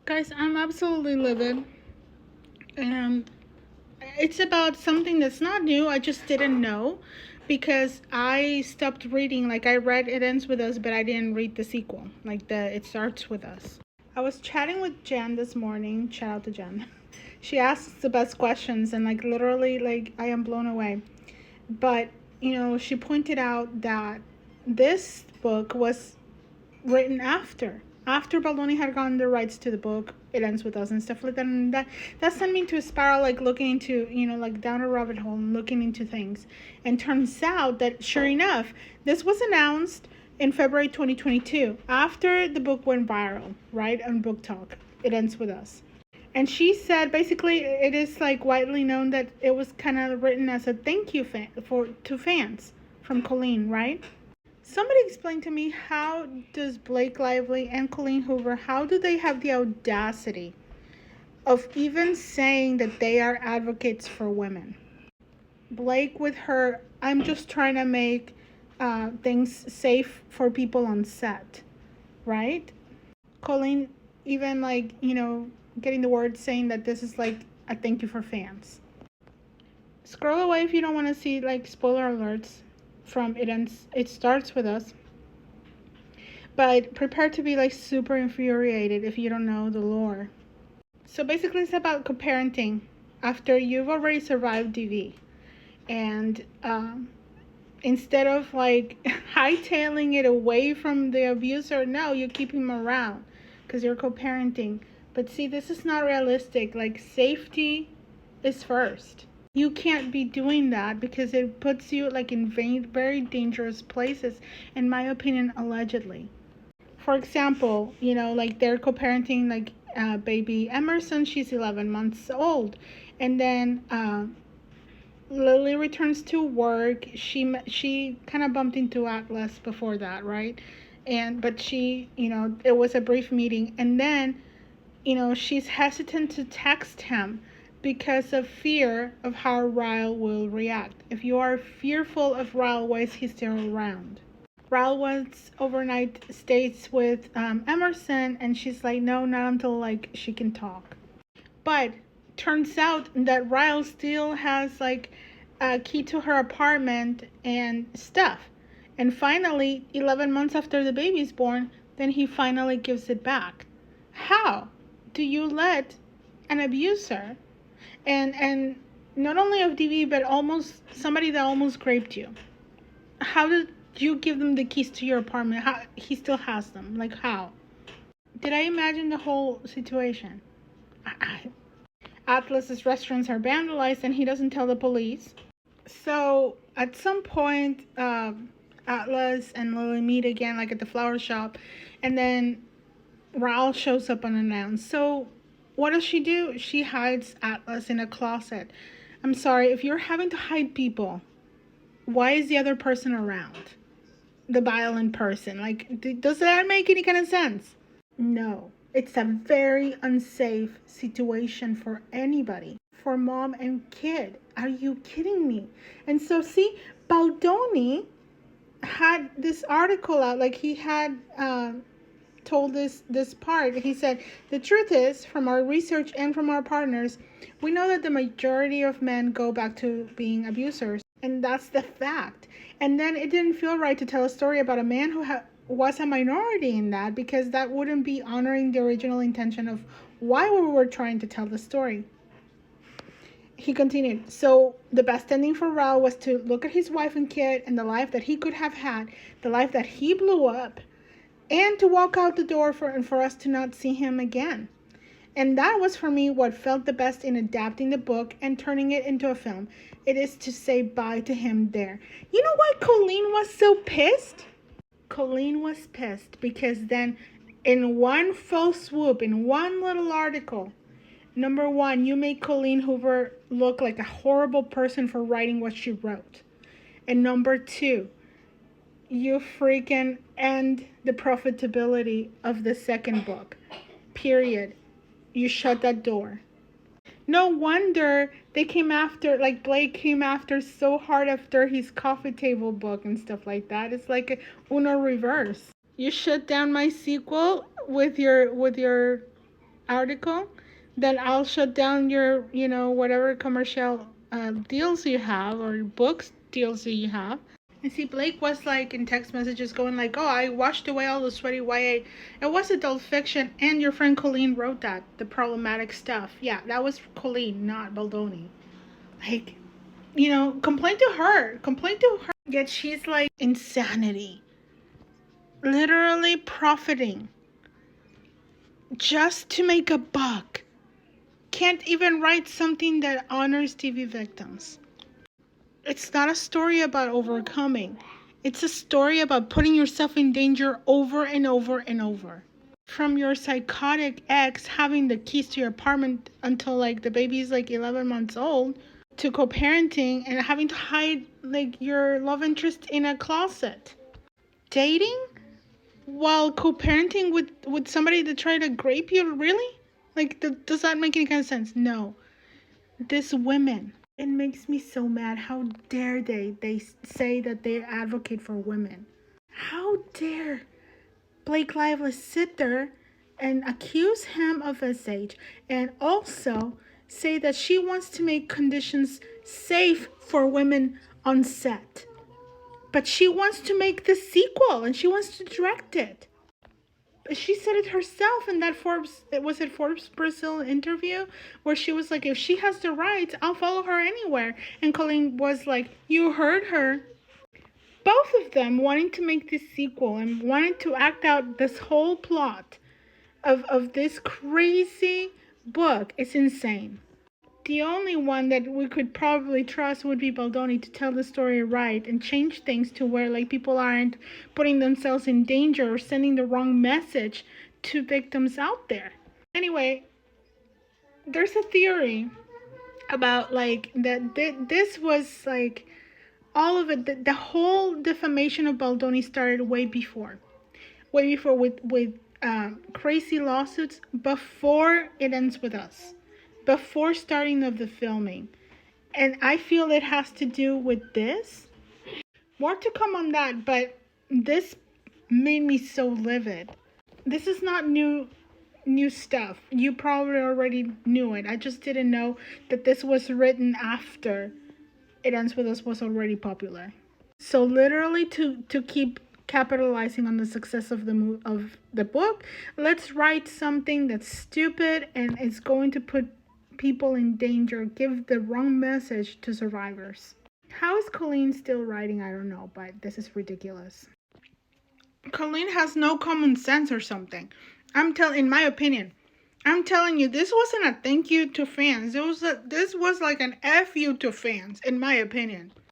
Guys, I'm absolutely livid. And it's about something that's not new. I just didn't know because I stopped reading. Like, I read It Ends With Us, but I didn't read the sequel. Like, It Starts With Us. I was chatting with Jen this morning. Shout out to Jen. She asks the best questions, and, like, literally, like, I am blown away. But, she pointed out that this book was written after Baldoni had gotten the rights to the book. It Ends With Us and stuff like that, and that sent me to a spiral, like looking into, like down a rabbit hole and looking into things. And turns out that, sure enough, this was announced in February 2022 after the book went viral, right, on Book Talk. It Ends With Us. And she said basically it is like widely known that it was kind of written as a thank you to fans from Colleen, right? Somebody explain to me, how does Blake Lively and Colleen Hoover, how do they have the audacity of even saying that they are advocates for women? Blake with her, I'm just trying to make things safe for people on set, right? Colleen even getting the word saying that this is like a thank you for fans. Scroll away if you don't want to see like spoiler alerts from It Starts With Us. But prepare to be like super infuriated if you don't know the lore. So basically it's about co-parenting after you've already survived DV. And instead of like hightailing it away from the abuser, no, you keep him around because you're co-parenting. But see, this is not realistic. Like, safety is first. You can't be doing that because it puts you like in very dangerous places, in my opinion, allegedly. For example, like they're co-parenting like baby Emerson. She's 11 months old. And then Lily returns to work. She kind of bumped into Atlas before that, right? But she, it was a brief meeting. And then, she's hesitant to text him because of fear of how Ryles will react. If you are fearful of Ryles, why is he still around? Ryles wants overnight stays with Emerson, and she's like, no, not until like she can talk. But turns out that Ryles still has like a key to her apartment and stuff. And finally, 11 months after the baby's born, then he finally gives it back. How do you let an abuser and not only of DV, but almost somebody that almost raped you, how did you give them the keys to your apartment? How he still has them? Like, how? Did I imagine the whole situation? Atlas's restaurants are vandalized and he doesn't tell the police. So at some point, Atlas and Lily meet again, like at the flower shop, and then Ryles shows up unannounced. So what does she do? She hides Atlas in a closet. I'm sorry, if you're having to hide people, why is the other person around? The violent person. Like, does that make any kind of sense? No. It's a very unsafe situation for anybody. For mom and kid. Are you kidding me? And so, see, Baldoni had this article out. Like, he had told this part. He said, the truth is, from our research and from our partners, we know that the majority of men go back to being abusers, and that's the fact. And then it didn't feel right to tell a story about a man who was a minority in that, because that wouldn't be honoring the original intention of why we were trying to tell the story. He continued, so the best ending for Ryles was to look at his wife and kid and the life that he could have had, the life that he blew up, and to walk out the door for us to not see him again. And that was, for me, what felt the best in adapting the book and turning it into a film. It is to say bye to him there. You know why Colleen was so pissed? Colleen was pissed because then, in one fell swoop, in one little article, number one, you make Colleen Hoover look like a horrible person for writing what she wrote. And number two, you freaking end the profitability of the second book. Period. You shut that door. No wonder they came after, like Blake came after so hard after his coffee table book and stuff like that. It's like a Uno reverse. You shut down my sequel with your article, then I'll shut down your, whatever commercial deals you have or books deals that you have. And see, Blake was like in text messages going like, oh, I washed away all the sweaty YA. It was adult fiction, and your friend Colleen wrote that, the problematic stuff. Yeah, that was Colleen, not Baldoni. Like, complain to her. Complain to her. Yet she's like insanity. Literally profiting. Just to make a buck. Can't even write something that honors TV victims. It's not a story about overcoming. It's a story about putting yourself in danger over and over and over. From your psychotic ex having the keys to your apartment until like the baby's like 11 months old, to co-parenting and having to hide like your love interest in a closet. Dating while co-parenting with somebody that tried to grape you, really? Like, does that make any kind of sense? No. These women, it makes me so mad. How dare they say that they advocate for women? How dare Blake Lively sit there and accuse him of SH and also say that she wants to make conditions safe for women on set. But she wants to make the sequel and she wants to direct it. She said it herself in that Forbes Brazil interview where she was like, if she has the rights, I'll follow her anywhere. And Colleen was like, you heard her. Both of them wanting to make this sequel and wanting to act out this whole plot of this crazy book is insane. The only one that we could probably trust would be Baldoni to tell the story right and change things to where like people aren't putting themselves in danger or sending the wrong message to victims out there. Anyway, there's a theory about like that this was like all of it. The whole defamation of Baldoni started way before with crazy lawsuits before It Ends With Us. Before starting of the filming. And I feel it has to do with this. More to come on that, but this made me so livid. This is not new stuff. You probably already knew it. I just didn't know that this was written after It Ends With Us was already popular. So literally to keep capitalizing on the success of the book, let's write something that's stupid and is going to put people in danger, give the wrong message to survivors. How is Colleen still writing? I don't know, but this is ridiculous. Colleen has no common sense or something. In my opinion, I'm telling you, this wasn't a thank you to fans. This was like an F you to fans, in my opinion.